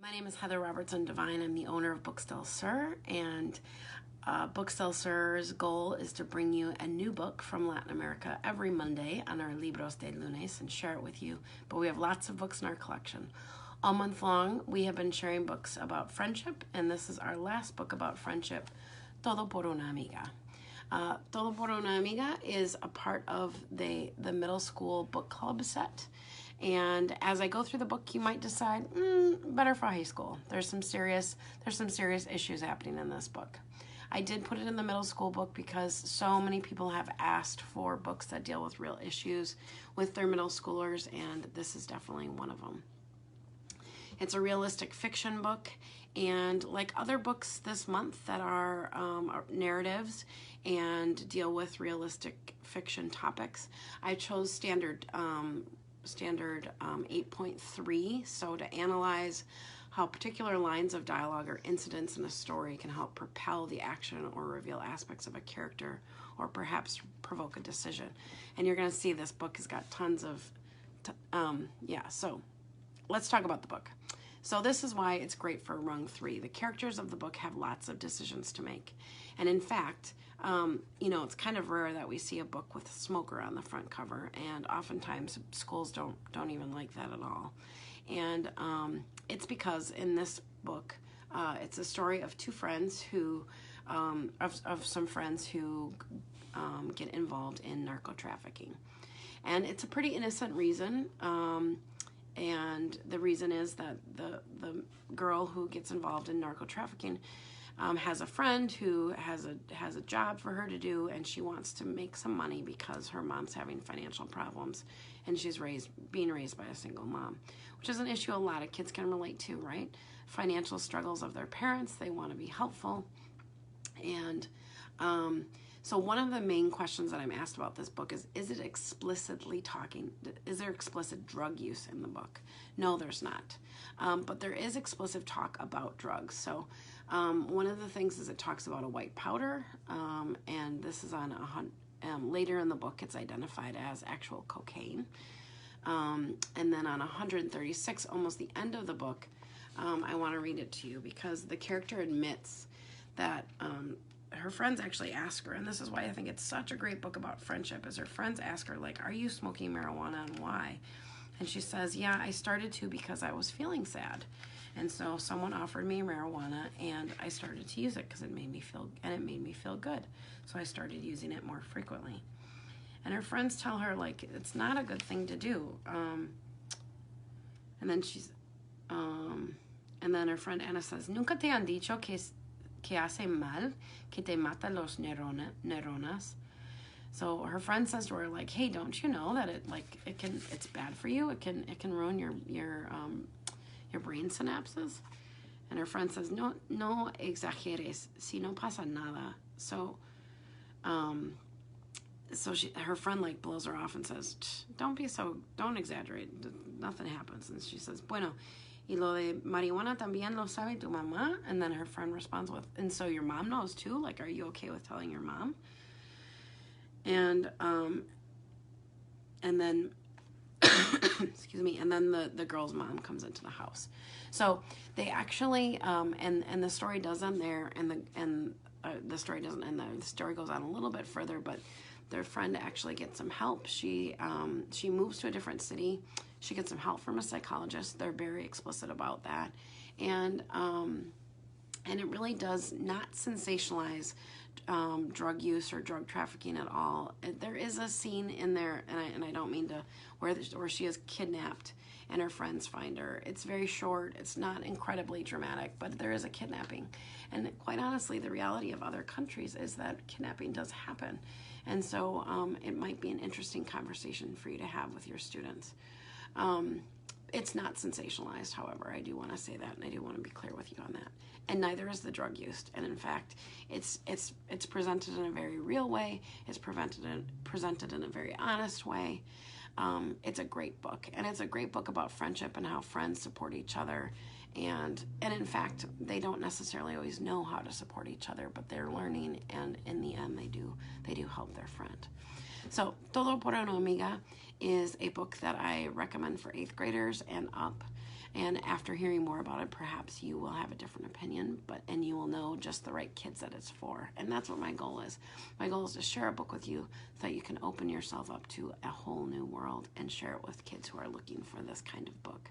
My name is Heather Robertson Devine. I'm the owner of Bookstell Sir, and Bookstell Sir's goal is to bring you a new book from Latin America every Monday on our Libros de lunes and share it with you. But we have lots of books in our collection. All month long, we have been sharing books about friendship, and this is our last book about friendship, Todo por una amiga. Todo por una amiga is a part of the middle school book club set. And as I go through the book, you might decide, better for high school. There's some serious issues happening in this book. I did put it in the middle school book because so many people have asked for books that deal with real issues with their middle schoolers, and this is definitely one of them. It's a realistic fiction book, and like other books this month that are narratives and deal with realistic fiction topics, I chose standard 8.3, so to analyze how particular lines of dialogue or incidents in a story can help propel the action or reveal aspects of a character or perhaps provoke a decision. And you're going to see this book has got tons of, so let's talk about the book. So this is why it's great for rung 3. The characters of the book have lots of decisions to make. And in fact, it's kind of rare that we see a book with a smoker on the front cover, and oftentimes schools don't even like that at all. And it's because in this book, it's a story of two friends who, of some friends who get involved in narco trafficking. And it's a pretty innocent reason. And the reason is that the girl who gets involved in narco trafficking has a friend who has a job for her to do, and she wants to make some money because her mom's having financial problems, and she's being raised by a single mom, which is an issue a lot of kids can relate to, right? Financial struggles of their parents. They want to be helpful, and so one of the main questions that I'm asked about this book is it explicitly is there explicit drug use in the book? No, there's not. But there is explicit talk about drugs. So one of the things is it talks about a white powder, and this is on later in the book it's identified as actual cocaine. And then on 136, almost the end of the book, I want to read it to you because the character admits that her friends actually ask her, and this is why I think it's such a great book about friendship, is her friends ask her, like, are you smoking marijuana and why? And she says, yeah, I started to because I was feeling sad. And so someone offered me marijuana and I started to use it because it made me feel good. So I started using it more frequently. And her friends tell her, like, it's not a good thing to do. And then her friend Anna says, Nunca te han dicho que hace mal, que te mata los neuronas. So her friend says to her, like, hey, don't you know that it's bad for you? It can ruin your brain synapses. And her friend says, no exageres, si no pasa nada. So her friend like blows her off and says, don't exaggerate, nothing happens. And she says, bueno, y lo de marihuana también lo sabe tu mamá? And then her friend responds with, and so your mom knows too? Like, are you okay with telling your mom? And then, excuse me, and then the girl's mom comes into the house. So they actually, and the story does end there, and the story doesn't end there. The story goes on a little bit further, but their friend actually gets some help. She moves to a different city. She gets some help from a psychologist. They're very explicit about that. And it really does not sensationalize drug use or drug trafficking at all. There is a scene in there, and I don't mean to, where she is kidnapped and her friends find her. It's very short. It's not incredibly dramatic, but there is a kidnapping. And quite honestly, the reality of other countries is that kidnapping does happen. And so it might be an interesting conversation for you to have with your students. It's not sensationalized, however. I do want to say that, and I do want to be clear with you on that. And neither is the drug use. And in fact, it's presented in a very real way. It's presented in a very honest way. It's a great book, and it's a great book about friendship and how friends support each other. And in fact, they don't necessarily always know how to support each other, but they're learning, and in the end, they do help their friend. So, Todo por una amiga is a book that I recommend for 8th graders and up. And after hearing more about it, perhaps you will have a different opinion, and you will know just the right kids that it's for. And that's what my goal is. My goal is to share a book with you so that you can open yourself up to a whole new world and share it with kids who are looking for this kind of book.